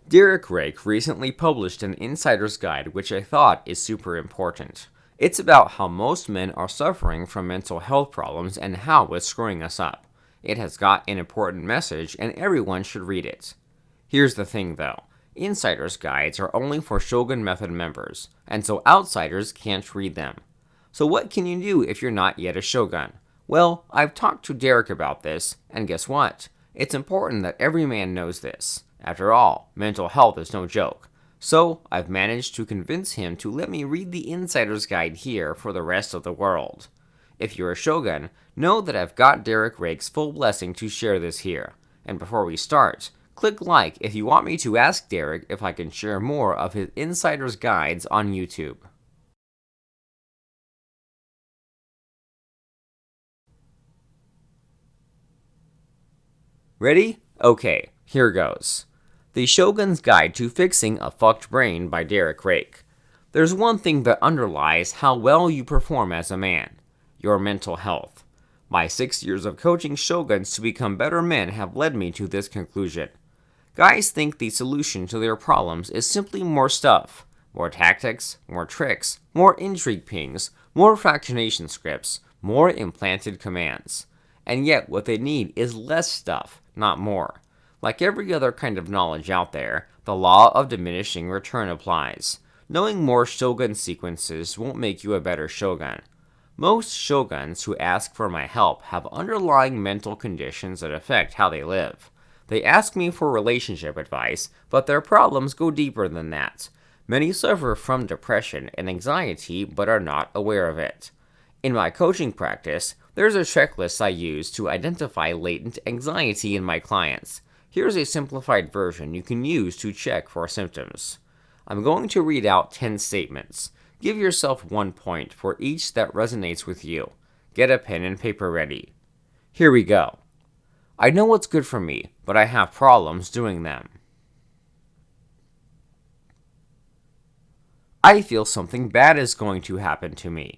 Derek Rake recently published an insider's guide which I thought is super important. It's about how most men are suffering from mental health problems and how it's screwing us up. It has got an important message and everyone should read it. Here's the thing though, insider's guides are only for Shogun Method members, and so outsiders can't read them. So what can you do if you're not yet a Shogun? Well, I've talked to Derek about this, and guess what? It's important that every man knows this. After all, mental health is no joke. So, I've managed to convince him to let me read the insider's guide here for the rest of the world. If you're a Shogun, know that I've got Derek Rake's full blessing to share this here. And before we start, click like if you want me to ask Derek if I can share more of his insider's guides on YouTube. Ready? Okay, here goes. The Shogun's Guide to Fixing a Fucked Brain by Derek Rake. There's one thing that underlies how well you perform as a man: your mental health. My 6 years of coaching Shoguns to become better men have led me to this conclusion. Guys think the solution to their problems is simply more stuff. More tactics, more tricks, more intrigue pings, more fractionation scripts, more implanted commands. And yet what they need is less stuff, not more. Like every other kind of knowledge out there, the law of diminishing return applies. Knowing more Shogun sequences won't make you a better Shogun. Most Shoguns who ask for my help have underlying mental conditions that affect how they live. They ask me for relationship advice, but their problems go deeper than that. Many suffer from depression and anxiety but are not aware of it. In my coaching practice, there's a checklist I use to identify latent anxiety in my clients. Here's a simplified version you can use to check for symptoms. I'm going to read out 10 statements. Give yourself 1 point for each that resonates with you. Get a pen and paper ready. Here we go. I know what's good for me, but I have problems doing them. I feel something bad is going to happen to me.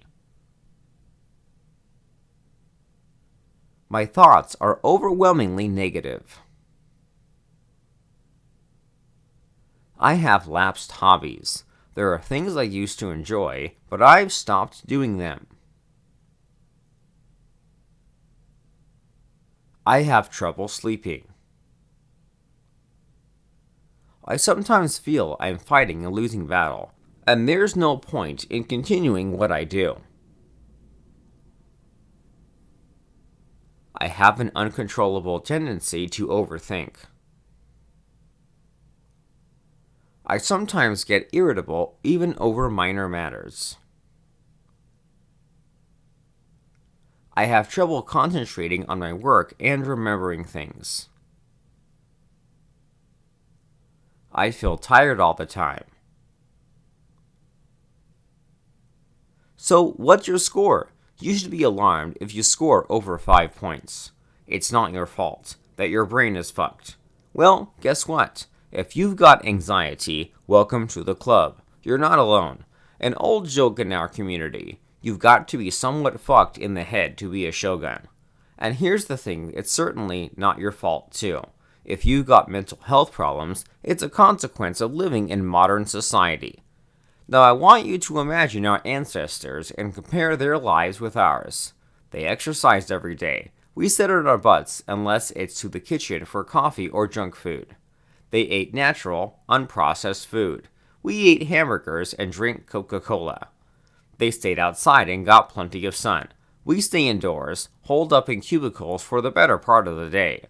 My thoughts are overwhelmingly negative. I have lapsed hobbies. There are things I used to enjoy, but I've stopped doing them. I have trouble sleeping. I sometimes feel I'm fighting a losing battle, and there's no point in continuing what I do. I have an uncontrollable tendency to overthink. I sometimes get irritable even over minor matters. I have trouble concentrating on my work and remembering things. I feel tired all the time. So, what's your score? You should be alarmed if you score over 5 points. It's not your fault that your brain is fucked. Well, guess what? If you've got anxiety, welcome to the club. You're not alone. An old joke in our community: you've got to be somewhat fucked in the head to be a Shogun. And here's the thing, it's certainly not your fault too. If you've got mental health problems, it's a consequence of living in modern society. Now I want you to imagine our ancestors and compare their lives with ours. They exercised every day. We sit on our butts unless it's to the kitchen for coffee or junk food. They ate natural, unprocessed food. We ate hamburgers and drank Coca-Cola. They stayed outside and got plenty of sun. We stay indoors, holed up in cubicles for the better part of the day.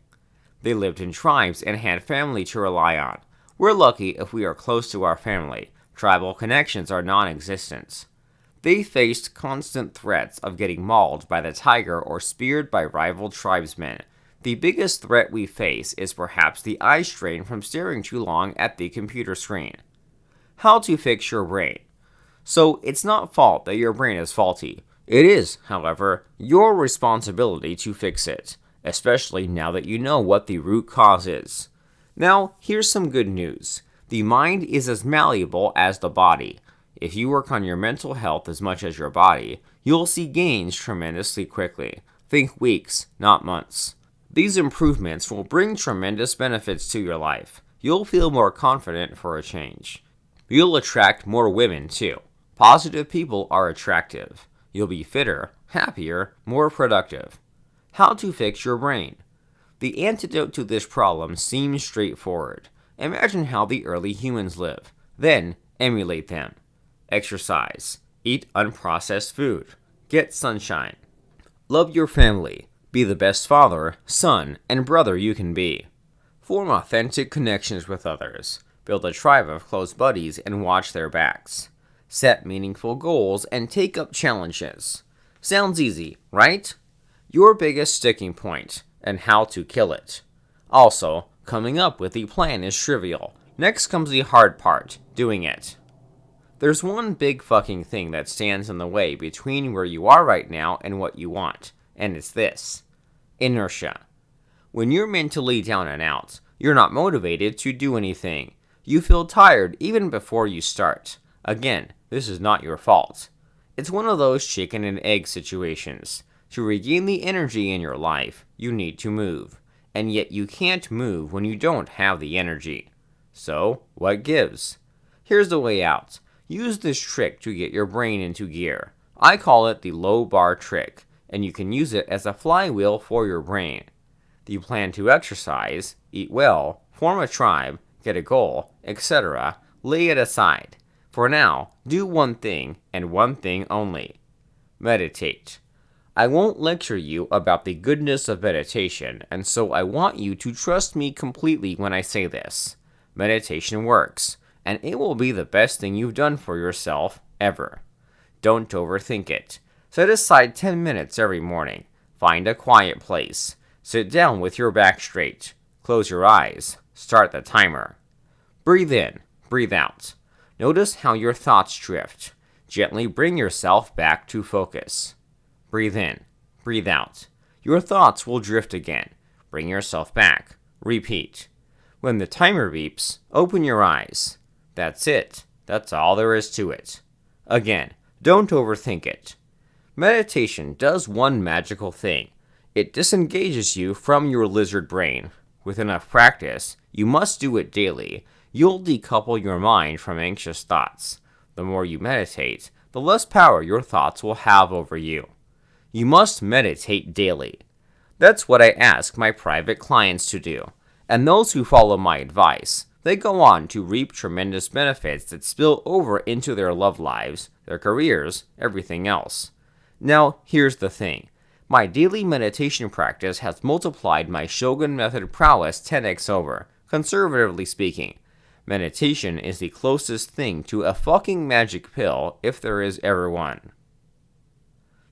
They lived in tribes and had family to rely on. We're lucky if we are close to our family. Tribal connections are non-existent. They faced constant threats of getting mauled by the tiger or speared by rival tribesmen. The biggest threat we face is perhaps the eye strain from staring too long at the computer screen. How to fix your brain. So, it's not fault that your brain is faulty. It is, however, your responsibility to fix it, especially now that you know what the root cause is. Now, here's some good news. The mind is as malleable as the body. If you work on your mental health as much as your body, you'll see gains tremendously quickly. Think weeks, not months. These improvements will bring tremendous benefits to your life. You'll feel more confident for a change. You'll attract more women too. Positive people are attractive. You'll be fitter, happier, more productive. How to fix your brain. The antidote to this problem seems straightforward. Imagine how the early humans live, then emulate them. Exercise. Eat unprocessed food. Get sunshine. Love your family. Be the best father, son, and brother you can be. Form authentic connections with others. Build a tribe of close buddies and watch their backs. Set meaningful goals and take up challenges. Sounds easy, right? Your biggest sticking point and how to kill it. Also, coming up with the plan is trivial. Next comes the hard part, doing it. There's one big fucking thing that stands in the way between where you are right now and what you want, and it's this: inertia. When you're mentally down and out, you're not motivated to do anything. You feel tired even before you start. Again, this is not your fault. It's one of those chicken and egg situations. To regain the energy in your life, you need to move. And yet you can't move when you don't have the energy. So, what gives? Here's the way out. Use this trick to get your brain into gear. I call it the low bar trick, and you can use it as a flywheel for your brain. You plan to exercise, eat well, form a tribe, get a goal, etc. Lay it aside. For now, do one thing, and one thing only. Meditate. I won't lecture you about the goodness of meditation, and so I want you to trust me completely when I say this. Meditation works, and it will be the best thing you've done for yourself ever. Don't overthink it. Set aside 10 minutes every morning. Find a quiet place. Sit down with your back straight. Close your eyes. Start the timer. Breathe in. Breathe out. Notice how your thoughts drift. Gently bring yourself back to focus. Breathe in. Breathe out. Your thoughts will drift again. Bring yourself back. Repeat. When the timer beeps, open your eyes. That's it. That's all there is to it. Again, don't overthink it. Meditation does one magical thing. It disengages you from your lizard brain. With enough practice, you must do it daily. You'll decouple your mind from anxious thoughts. The more you meditate, the less power your thoughts will have over you. You must meditate daily. That's what I ask my private clients to do. And those who follow my advice, they go on to reap tremendous benefits that spill over into their love lives, their careers, everything else. Now, here's the thing. My daily meditation practice has multiplied my Shogun method prowess 10x over, conservatively speaking. Meditation is the closest thing to a fucking magic pill if there is ever one.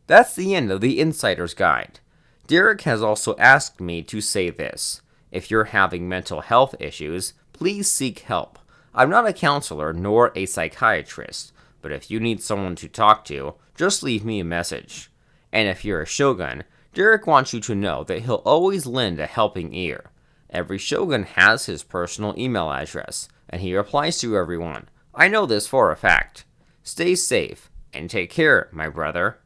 That's the end of the Insider's Guide. Derek has also asked me to say this. If you're having mental health issues, please seek help. I'm not a counselor nor a psychiatrist, but if you need someone to talk to, just leave me a message. And if you're a Shogun, Derek wants you to know that he'll always lend a helping ear. Every Shogun has his personal email address, and he replies to everyone. I know this for a fact. Stay safe, and take care, my brother.